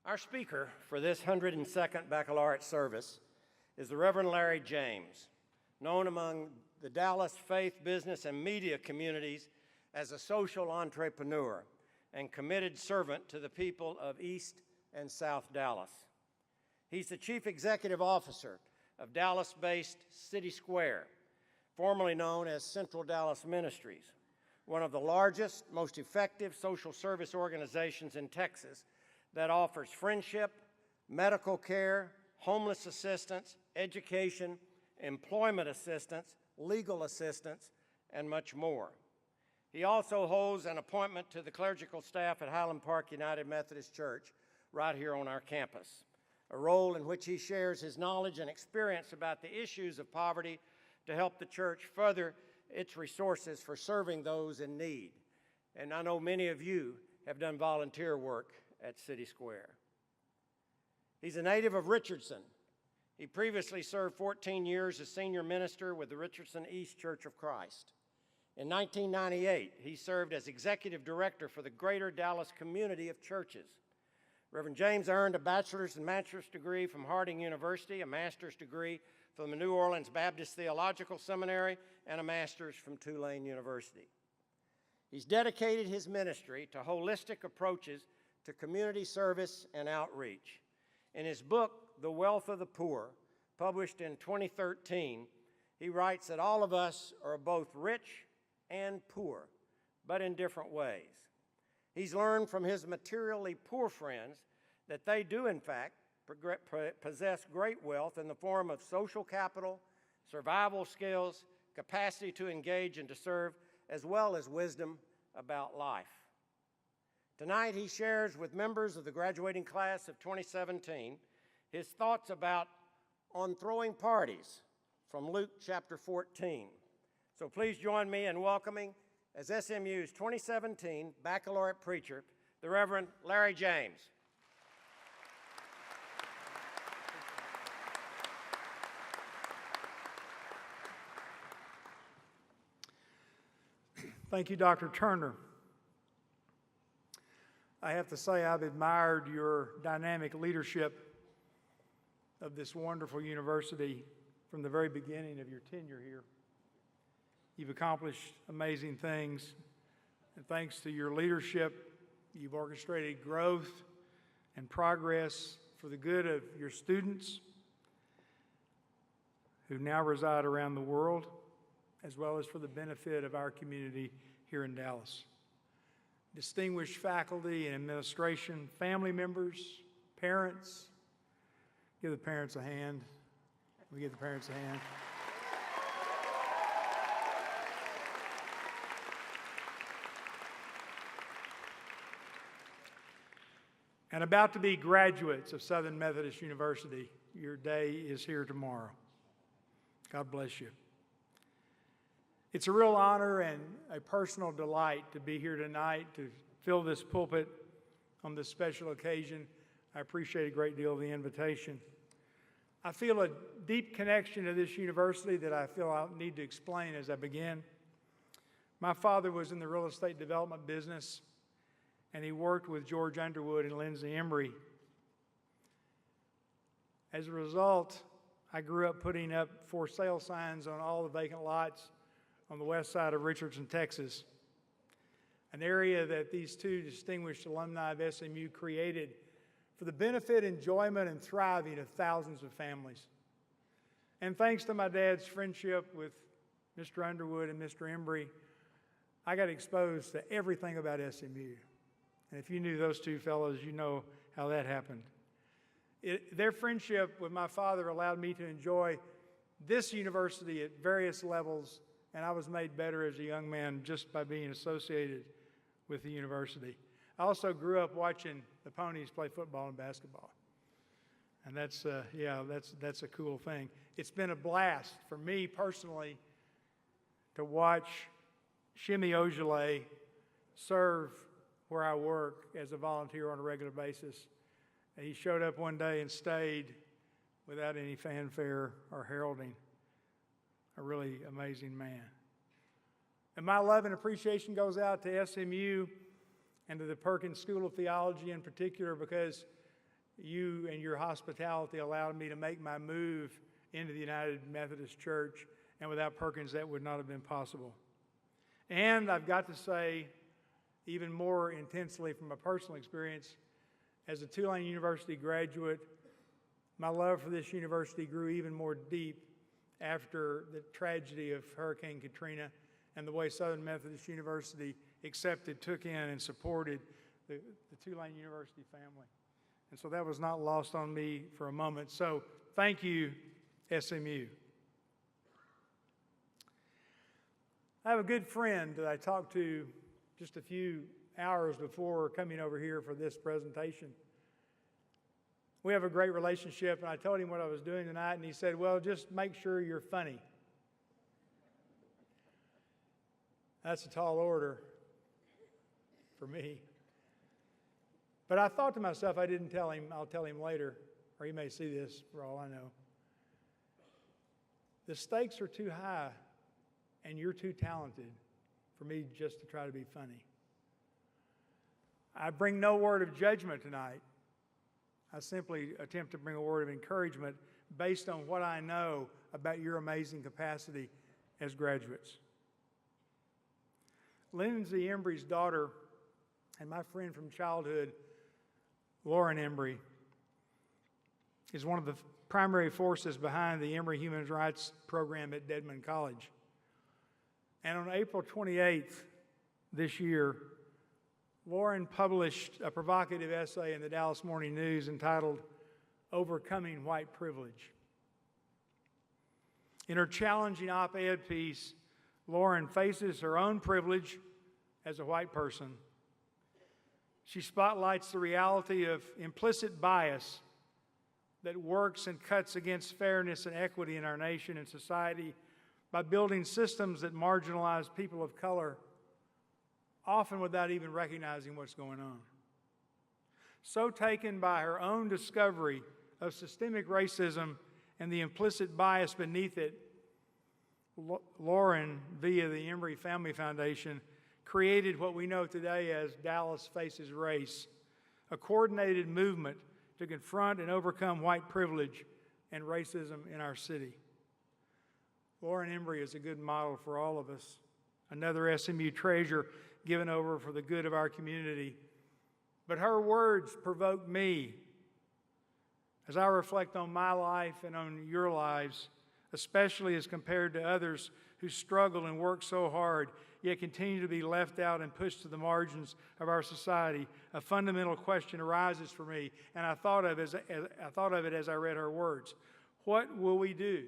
Our speaker for this 102nd Baccalaureate service is the Reverend Larry James, known among the Dallas faith, business, and media communities as a social entrepreneur and committed servant to the people of East and South Dallas. He's the Chief Executive Officer of Dallas-based City Square, formerly known as Central Dallas Ministries, one of the largest, most effective social service organizations in Texas that offers friendship, medical care, homeless assistance, education, employment assistance, legal assistance, and much more. He also holds an appointment to the clerical staff at Highland Park United Methodist Church right here on our campus, a role in which he shares his knowledge and experience about the issues of poverty to help the church further its resources for serving those in need. And I know many of you have done volunteer work at City Square. He's a native of Richardson. He previously served 14 years as senior minister with the Richardson East Church of Christ. In 1998, he served as executive director for the Greater Dallas Community of Churches. Reverend James earned a bachelor's and master's degree from Harding University, a master's degree from the New Orleans Baptist Theological Seminary, and a master's from Tulane University. He's dedicated his ministry to holistic approaches to community service and outreach. In his book, The Wealth of the Poor, published in 2013, he writes that all of us are both rich and poor, but in different ways. He's learned from his materially poor friends that they do, in fact, possess great wealth in the form of social capital, survival skills, capacity to engage and to serve, as well as wisdom about life. Tonight, he shares with members of the graduating class of 2017 his thoughts on throwing parties from Luke chapter 14. So please join me in welcoming, as SMU's 2017 baccalaureate preacher, the Reverend Larry James. Thank you, Dr. Turner. I have to say I've admired your dynamic leadership of this wonderful university from the very beginning of your tenure here. You've accomplished amazing things, and thanks to your leadership, you've orchestrated growth and progress for the good of your students who now reside around the world, as well as for the benefit of our community here in Dallas. Distinguished faculty and administration, family members, parents. Give the parents a hand. We give the parents a hand. And about to be graduates of Southern Methodist University, your day is here tomorrow. God bless you. It's a real honor and a personal delight to be here tonight to fill this pulpit on this special occasion. I appreciate a great deal of the invitation. I feel a deep connection to this university that I feel I need to explain as I begin. My father was in the real estate development business, and he worked with George Underwood and Lindsay Emery. As a result, I grew up putting up for sale signs on all the vacant lots on the west side of Richardson, Texas, an area that these two distinguished alumni of SMU created for the benefit, enjoyment, and thriving of thousands of families. And thanks to my dad's friendship with Mr. Underwood and Mr. Embry, I got exposed to everything about SMU. And if you knew those two fellows, you know how that happened. Their friendship with my father allowed me to enjoy this university at various levels, and I was made better as a young man just by being associated with the university. I also grew up watching the Ponies play football and basketball. And that's a cool thing. It's been a blast for me personally to watch Shimmy Ojale serve where I work as a volunteer on a regular basis. He showed up one day and stayed without any fanfare or heralding. A really amazing man. And my love and appreciation goes out to SMU and to the Perkins School of Theology in particular, because you and your hospitality allowed me to make my move into the United Methodist Church, and without Perkins, that would not have been possible. And I've got to say, even more intensely from a personal experience, as a Tulane University graduate, my love for this university grew even more deep after the tragedy of Hurricane Katrina and the way Southern Methodist University accepted, took in, and supported the Tulane University family. And so that was not lost on me for a moment. So thank you, SMU. I have a good friend that I talked to just a few hours before coming over here for this presentation. We have a great relationship, and I told him what I was doing tonight, and he said, well, just make sure you're funny. That's a tall order for me. But I thought to myself, I didn't tell him, I'll tell him later, or he may see this for all I know. The stakes are too high, and you're too talented for me just to try to be funny. I bring no word of judgment tonight. I simply attempt to bring a word of encouragement based on what I know about your amazing capacity as graduates. Lindsay Embry's daughter and my friend from childhood, Lauren Embry, is one of the primary forces behind the Embry Human Rights Program at Dedman College. And on April 28th this year, Lauren published a provocative essay in the Dallas Morning News entitled, Overcoming White Privilege. In her challenging op-ed piece, Lauren faces her own privilege as a white person. She spotlights the reality of implicit bias that works and cuts against fairness and equity in our nation and society by building systems that marginalize people of color, often without even recognizing what's going on. So taken by her own discovery of systemic racism and the implicit bias beneath it, Lauren, via the Embry Family Foundation, created what we know today as Dallas Faces Race, a coordinated movement to confront and overcome white privilege and racism in our city. Lauren Embry is a good model for all of us, another SMU treasure given over for the good of our community. But her words provoke me as I reflect on my life and on your lives, especially as compared to others who struggle and work so hard, yet continue to be left out and pushed to the margins of our society. A fundamental question arises for me, and I thought of it as I read her words. What will we do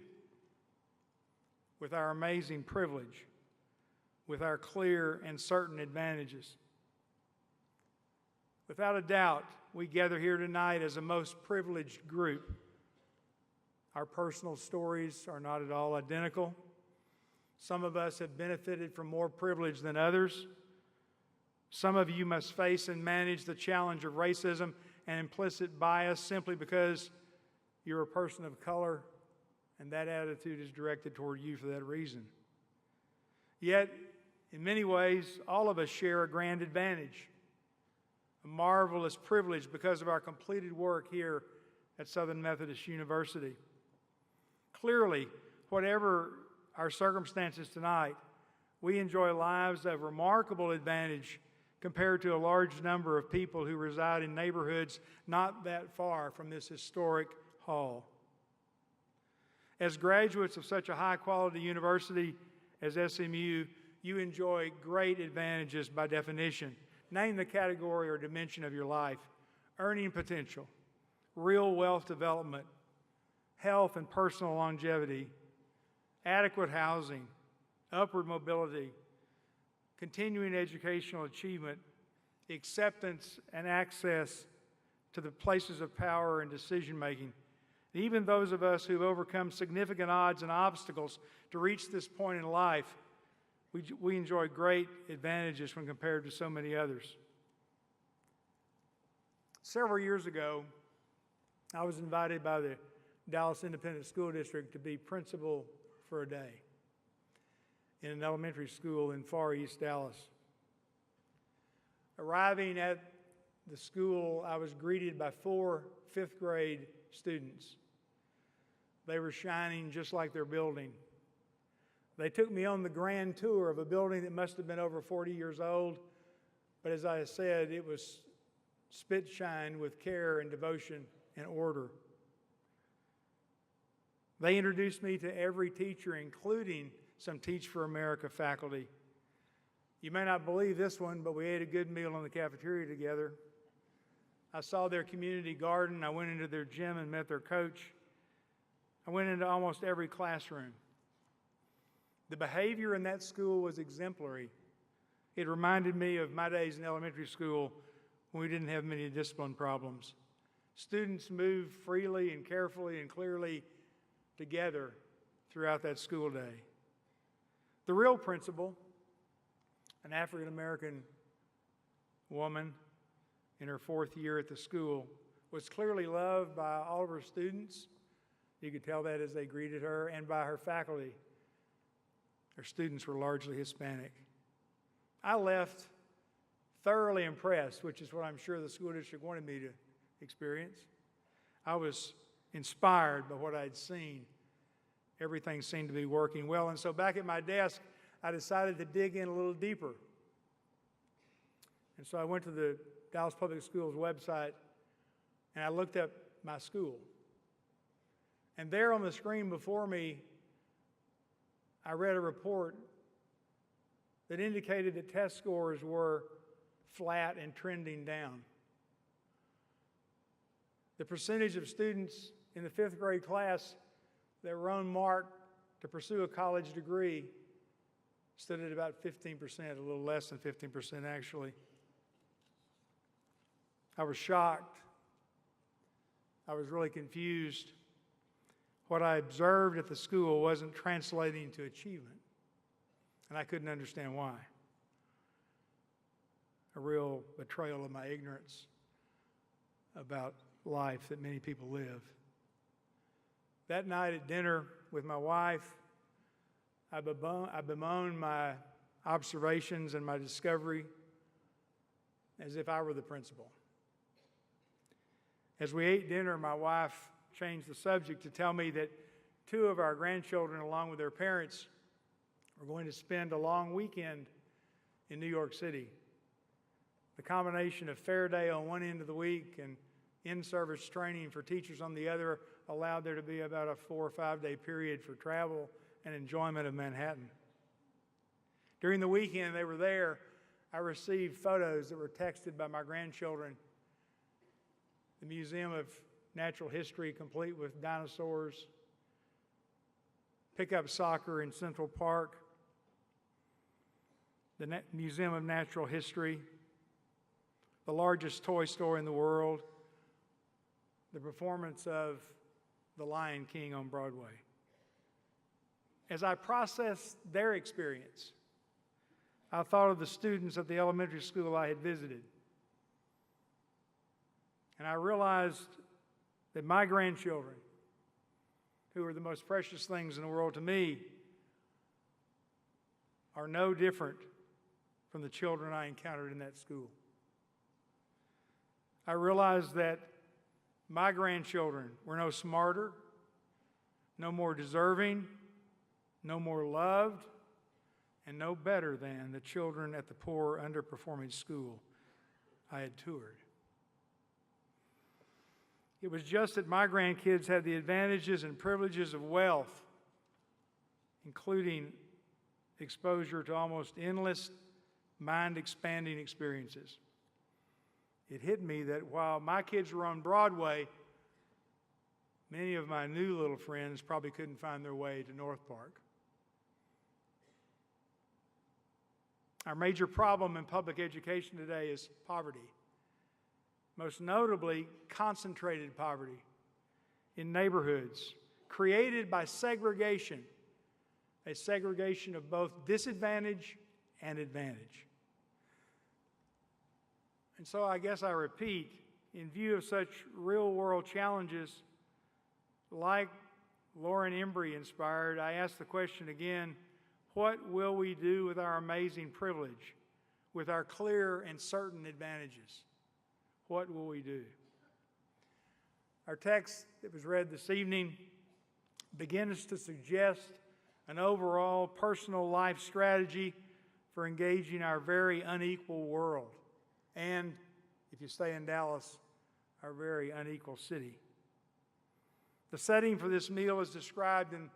with our amazing privilege, with our clear and certain advantages? Without a doubt, we gather here tonight as a most privileged group. Our personal stories are not at all identical. Some of us have benefited from more privilege than others. Some of you must face and manage the challenge of racism and implicit bias simply because you're a person of color, and that attitude is directed toward you for that reason. Yet, in many ways, all of us share a grand advantage, a marvelous privilege because of our completed work here at Southern Methodist University. Clearly, whatever our circumstances tonight, we enjoy lives of remarkable advantage compared to a large number of people who reside in neighborhoods not that far from this historic hall. As graduates of such a high-quality university as SMU, you enjoy great advantages by definition. Name the category or dimension of your life: earning potential, real wealth development, health and personal longevity, adequate housing, upward mobility, continuing educational achievement, acceptance and access to the places of power and decision-making. Even those of us who've overcome significant odds and obstacles to reach this point in life, we enjoy great advantages when compared to so many others. Several years ago, I was invited by the Dallas Independent School District to be principal for a day in an elementary school in far east Dallas. Arriving at the school, I was greeted by 4 fifth grade students. They were shining just like their building. They took me on the grand tour of a building that must have been over 40 years old, but as I said, it was spit shine with care and devotion and order. They introduced me to every teacher, including some Teach for America faculty. You may not believe this one, but we ate a good meal in the cafeteria together. I saw their community garden. I went into their gym and met their coach. I went into almost every classroom. The behavior in that school was exemplary. It reminded me of my days in elementary school when we didn't have many discipline problems. Students moved freely and carefully and clearly together throughout that school day. The real principal, an African-American woman in her 4th year at the school, was clearly loved by all of her students. You could tell that as they greeted her, and by her faculty. Her students were largely Hispanic. I left thoroughly impressed, which is what I'm sure the school district wanted me to experience. I was inspired by what I'd seen. Everything seemed to be working well. And so back at my desk, I decided to dig in a little deeper. And so I went to the Dallas Public Schools website and I looked up my school. And there on the screen before me, I read a report that indicated that test scores were flat and trending down. The percentage of students in the 5th grade class that were on mark to pursue a college degree stood at about 15%, a little less than 15% actually. I was shocked. I was really confused. What I observed at the school wasn't translating to achievement, and I couldn't understand why. A real betrayal of my ignorance about life that many people live. That night at dinner with my wife, I bemoaned my observations and my discovery as if I were the principal. As we ate dinner, my wife changed the subject to tell me that 2 of our grandchildren, along with their parents, were going to spend a long weekend in New York City. The combination of fair day on one end of the week and in-service training for teachers on the other allowed there to be about a 4 or 5 day period for travel and enjoyment of Manhattan. During the weekend they were there, I received photos that were texted by my grandchildren. The Museum of Natural History, complete with dinosaurs, pickup soccer in Central Park, the Museum of Natural History, the largest toy store in the world, the performance of The Lion King on Broadway. As I processed their experience, I thought of the students at the elementary school I had visited. And I realized that my grandchildren, who are the most precious things in the world to me, are no different from the children I encountered in that school. I realized that my grandchildren were no smarter, no more deserving, no more loved, and no better than the children at the poor, underperforming school I had toured. It was just that my grandkids had the advantages and privileges of wealth, including exposure to almost endless, mind-expanding experiences. It hit me that while my kids were on Broadway, many of my new little friends probably couldn't find their way to North Park. Our major problem in public education today is poverty. Most notably, concentrated poverty in neighborhoods created by segregation, a segregation of both disadvantage and advantage. And so I guess I repeat, in view of such real-world challenges, like Lauren Embry inspired, I ask the question again, what will we do with our amazing privilege, with our clear and certain advantages? What will we do? Our text that was read this evening begins to suggest an overall personal life strategy for engaging our very unequal world and, if you stay in Dallas, our very unequal city. The setting for this meal is described in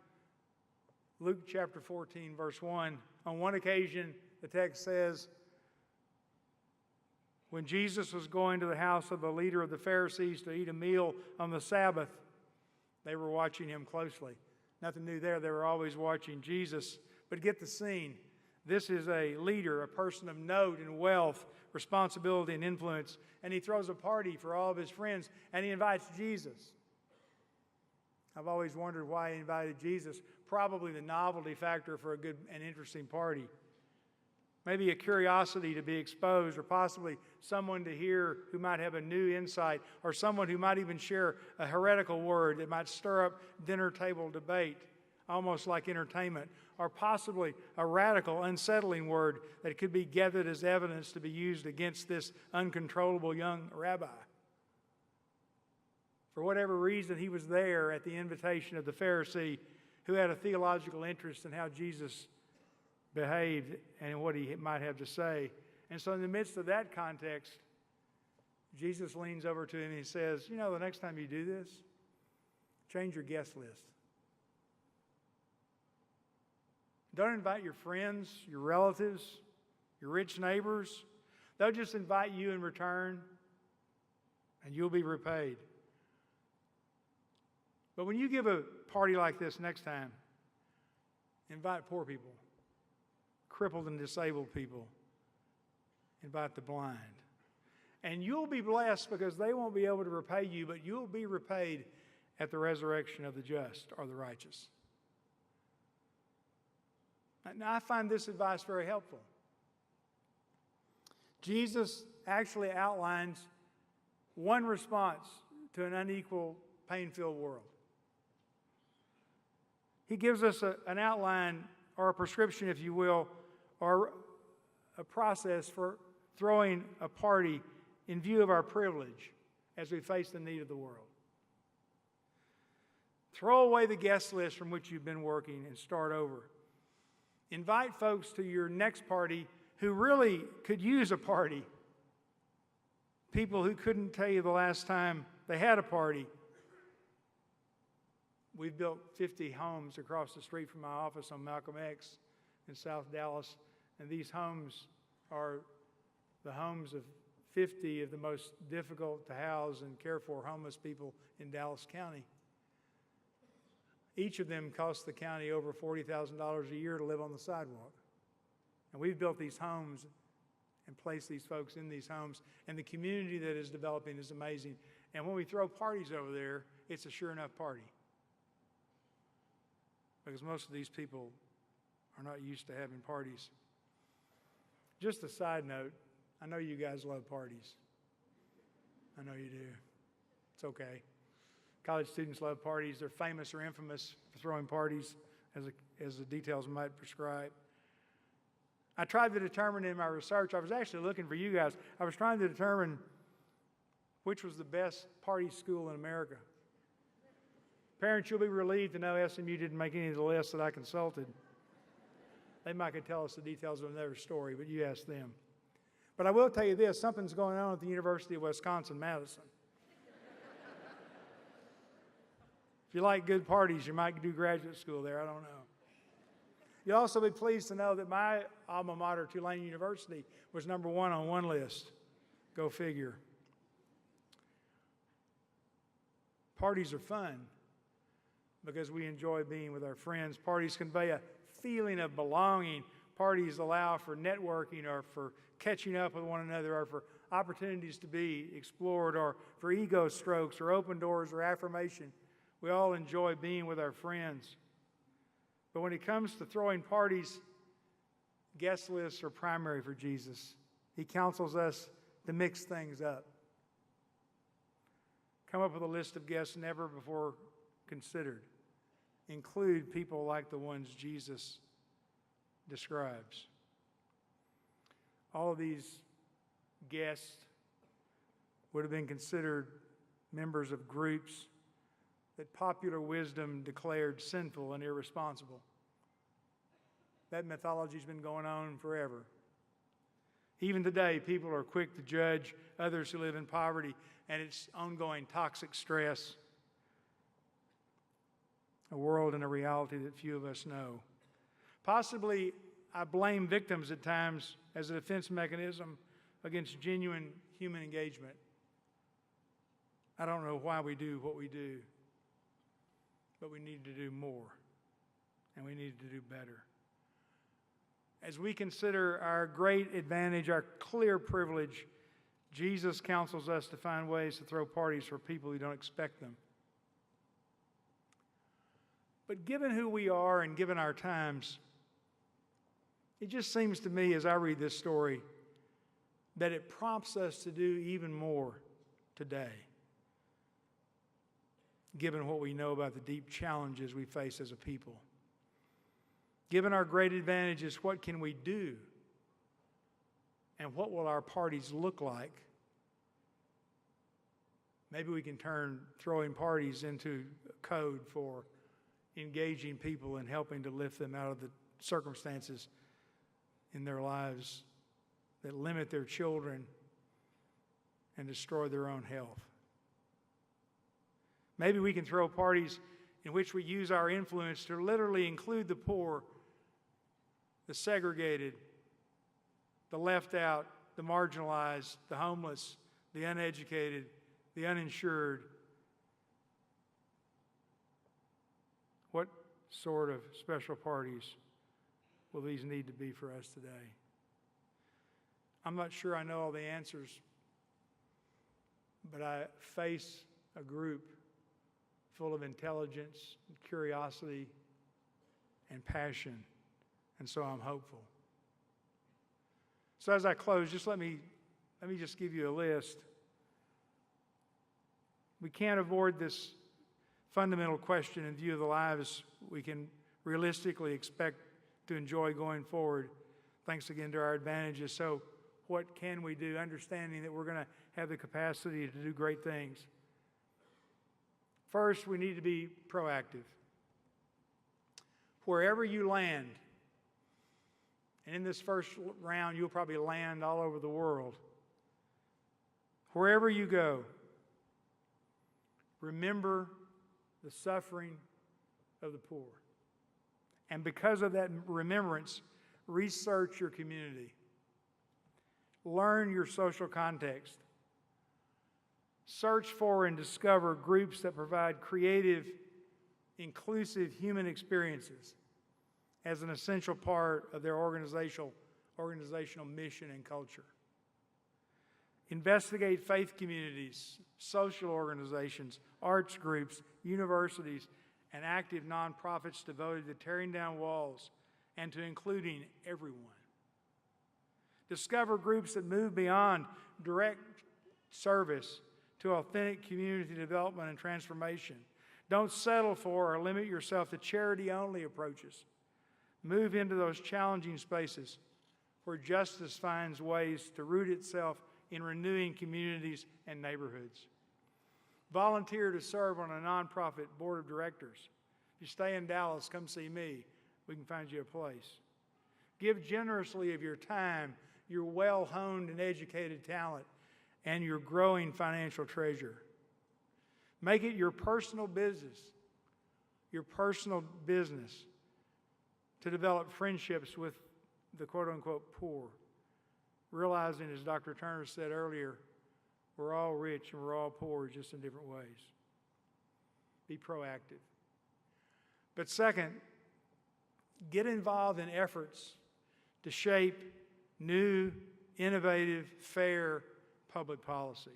Luke chapter 14, verse 1. On one occasion, the text says, when Jesus was going to the house of the leader of the Pharisees to eat a meal on the Sabbath, they were watching him closely. Nothing new there. They were always watching Jesus. But get the scene. This is a leader, a person of note and wealth, responsibility and influence. And he throws a party for all of his friends, and he invites Jesus. I've always wondered why he invited Jesus. Probably the novelty factor for a good and interesting party. Maybe a curiosity to be exposed, or possibly someone to hear who might have a new insight, or someone who might even share a heretical word that might stir up dinner table debate, almost like entertainment, or possibly a radical, unsettling word that could be gathered as evidence to be used against this uncontrollable young rabbi. For whatever reason, he was there at the invitation of the Pharisee who had a theological interest in how Jesus behaved and what he might have to say. And so in the midst of that context, Jesus leans over to him and he says, you know, the next time you do this, change your guest list. Don't invite your friends, your relatives, your rich neighbors. They'll just invite you in return, and you'll be repaid. But when you give a party like this next time, invite poor people, crippled and disabled people, invite the blind. And you'll be blessed because they won't be able to repay you, but you'll be repaid at the resurrection of the just or the righteous. Now, I find this advice very helpful. Jesus actually outlines one response to an unequal, pain-filled world. He gives us an outline or a prescription, if you will, or a process for throwing a party in view of our privilege as we face the need of the world. Throw away the guest list from which you've been working and start over. Invite folks to your next party who really could use a party. People who couldn't tell you the last time they had a party. We've built 50 homes across the street from my office on Malcolm X in South Dallas, and these homes are the homes of 50 of the most difficult to house and care for homeless people in Dallas County. Each of them costs the county over $40,000 a year to live on the sidewalk. And we've built these homes and placed these folks in these homes, and the community that is developing is amazing. And when we throw parties over there, it's a sure enough party. Because most of these people are not used to having parties. Just a side note, I know you guys love parties. I know you do. It's okay. College students love parties. They're famous or infamous for throwing parties, as the details might prescribe. I tried to determine in my research, I was actually looking for you guys, I was trying to determine which was the best party school in America. Parents, you'll be relieved to know SMU didn't make any of the lists that I consulted. They might could tell us the details of another story, but you ask them. But I will tell you this, something's going on at the University of Wisconsin-Madison. If you like good parties, you might do graduate school there, I don't know. You'll also be pleased to know that my alma mater, Tulane University, was number one on one list. Go figure. Parties are fun because we enjoy being with our friends. Parties convey a feeling of belonging. Parties allow for networking or for catching up with one another or for opportunities to be explored or for ego strokes or open doors or affirmation. We all enjoy being with our friends. But when it comes to throwing parties, guest lists are primary for Jesus. He counsels us to mix things up. Come up with a list of guests never before considered. Include people like the ones Jesus describes. All of these guests would have been considered members of groups that popular wisdom declared sinful and irresponsible. That mythology's been going on forever. Even today, people are quick to judge others who live in poverty and its ongoing toxic stress, a world and a reality that few of us know. Possibly, I blame victims at times as a defense mechanism against genuine human engagement. I don't know why we do what we do, but we need to do more, and we need to do better. As we consider our great advantage, our clear privilege, Jesus counsels us to find ways to throw parties for people who don't expect them. But given who we are and given our times, it just seems to me as I read this story that it prompts us to do even more today, given what we know about the deep challenges we face as a people. Given our great advantages, what can we do? And what will our parties look like? Maybe we can turn throwing parties into a code for engaging people and helping to lift them out of the circumstances in their lives that limit their children and destroy their own health. Maybe we can throw parties in which we use our influence to literally include the poor, the segregated, the left out, the marginalized, the homeless, the uneducated, the uninsured. What sort of special parties will these need to be for us today? I'm not sure I know all the answers, but I face a group full of intelligence, curiosity, and passion, and so I'm hopeful. So as I close, just let me just give you a list. We can't avoid this fundamental question in view of the lives we can realistically expect to enjoy going forward, thanks again to our advantages. So what can we do, understanding that we're going to have the capacity to do great things? First, we need to be proactive. Wherever you land, and in this first round, you'll probably land all over the world. Wherever you go, remember the suffering of the poor. And because of that remembrance, research your community. Learn your social context. Search for and discover groups that provide creative, inclusive human experiences as an essential part of their organizational mission and culture. Investigate faith communities, social organizations, arts groups, universities, and active nonprofits devoted to tearing down walls and to including everyone. Discover groups that move beyond direct service to authentic community development and transformation. Don't settle for or limit yourself to charity-only approaches. Move into those challenging spaces where justice finds ways to root itself in renewing communities and neighborhoods. Volunteer to serve on a nonprofit board of directors. If you stay in Dallas, come see me. We can find you a place. Give generously of your time, your well-honed and educated talent, and your growing financial treasure. Make it your personal business to develop friendships with the quote-unquote poor, realizing, as Dr. Turner said earlier, we're all rich and we're all poor, just in different ways. Be proactive. But second, get involved in efforts to shape new, innovative, fair public policy.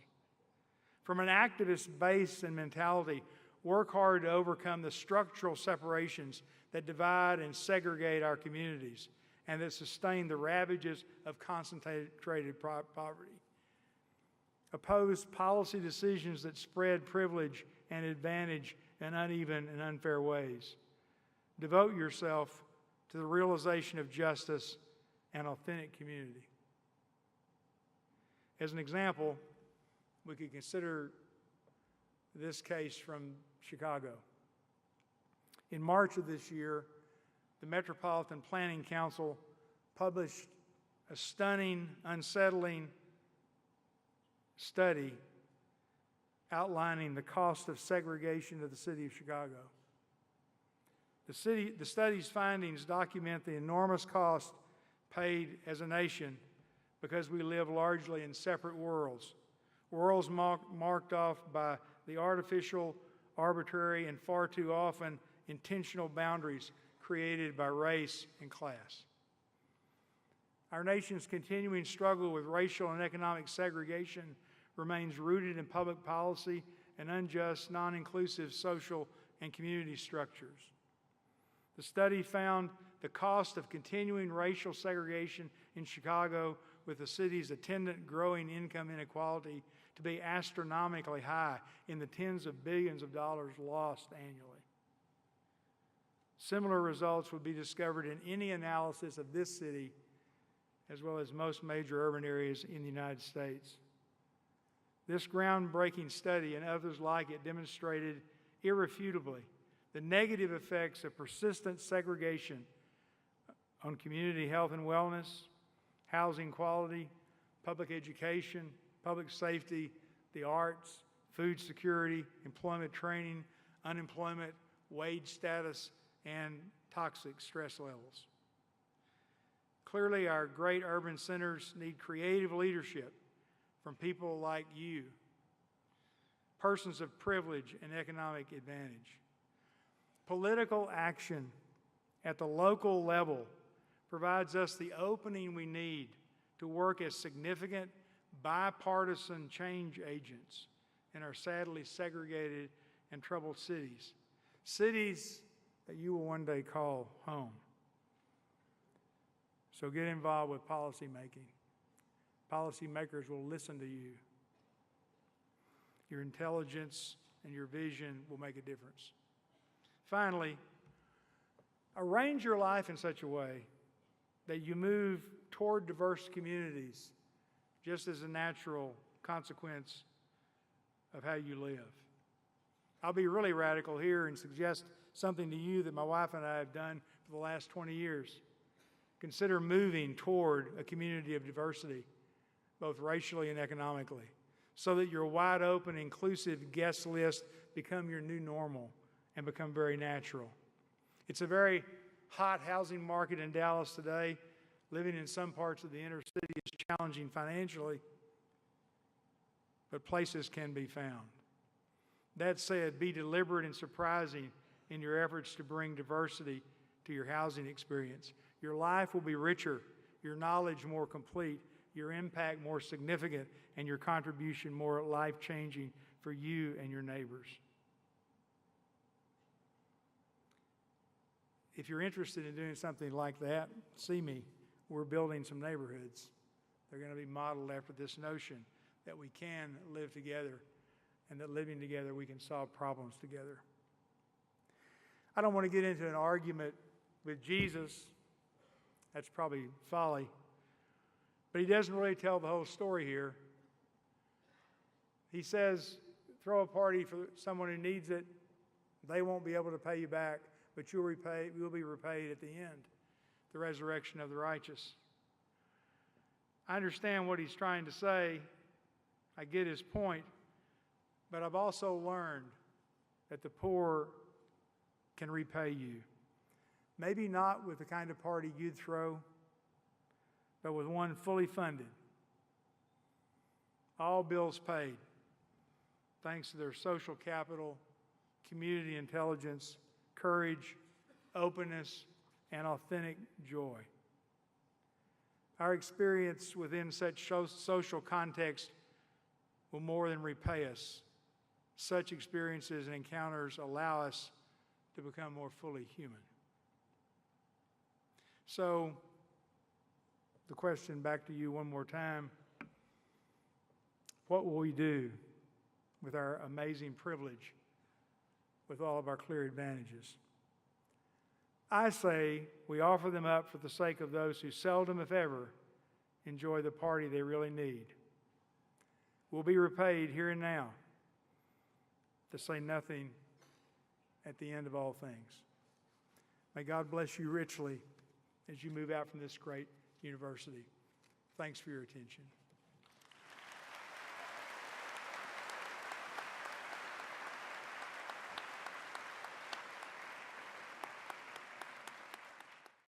From an activist base and mentality, work hard to overcome the structural separations that divide and segregate our communities and that sustain the ravages of concentrated poverty. Oppose policy decisions that spread privilege and advantage in uneven and unfair ways. Devote yourself to the realization of justice and authentic community. As an example, we could consider this case from Chicago. In March of this year, the Metropolitan Planning Council published a stunning, unsettling study outlining the cost of segregation to the city of Chicago. The study's findings document the enormous cost paid as a nation because we live largely in separate worlds marked off by the artificial, arbitrary, and far too often intentional boundaries created by race and class. Our nation's continuing struggle with racial and economic segregation remains rooted in public policy and unjust, non-inclusive social and community structures. The study found the cost of continuing racial segregation in Chicago with the city's attendant growing income inequality to be astronomically high, in the tens of billions of dollars lost annually. Similar results would be discovered in any analysis of this city, as well as most major urban areas in the United States. This groundbreaking study and others like it demonstrated irrefutably the negative effects of persistent segregation on community health and wellness, housing quality, public education, public safety, the arts, food security, employment training, unemployment, wage status, and toxic stress levels. Clearly, our great urban centers need creative leadership from people like you, persons of privilege and economic advantage. Political action at the local level provides us the opening we need to work as significant bipartisan change agents in our sadly segregated and troubled cities, cities that you will one day call home. So get involved with policy making. Policymakers will listen to you. Your intelligence and your vision will make a difference. Finally, arrange your life in such a way that you move toward diverse communities just as a natural consequence of how you live. I'll be really radical here and suggest something to you that my wife and I have done for the last 20 years. Consider moving toward a community of diversity, both racially and economically, so that your wide open, inclusive guest list become your new normal and become very natural. It's a very hot housing market in Dallas today. Living in some parts of the inner city is challenging financially, but places can be found. That said, be deliberate and surprising in your efforts to bring diversity to your housing experience. Your life will be richer, your knowledge more complete, your impact more significant, and your contribution more life-changing for you and your neighbors. If you're interested in doing something like that, see me. We're building some neighborhoods. They're going to be modeled after this notion that we can live together and that living together we can solve problems together. I don't want to get into an argument with Jesus. That's probably folly. But he doesn't really tell the whole story here. He says, throw a party for someone who needs it. They won't be able to pay you back, but you'll be repaid at the end, the resurrection of the righteous. I understand what he's trying to say. I get his point. But I've also learned that the poor can repay you. Maybe not with the kind of party you'd throw, but with one fully funded. All bills paid, thanks to their social capital, community intelligence, courage, openness, and authentic joy. Our experience within such social context will more than repay us. Such experiences and encounters allow us to become more fully human. So, the question back to you one more time. What will we do with our amazing privilege, with all of our clear advantages? I say we offer them up for the sake of those who seldom, if ever, enjoy the party they really need. will be repaid here and now, to say nothing at the end of all things. May God bless you richly as you move out from this great university. Thanks for your attention.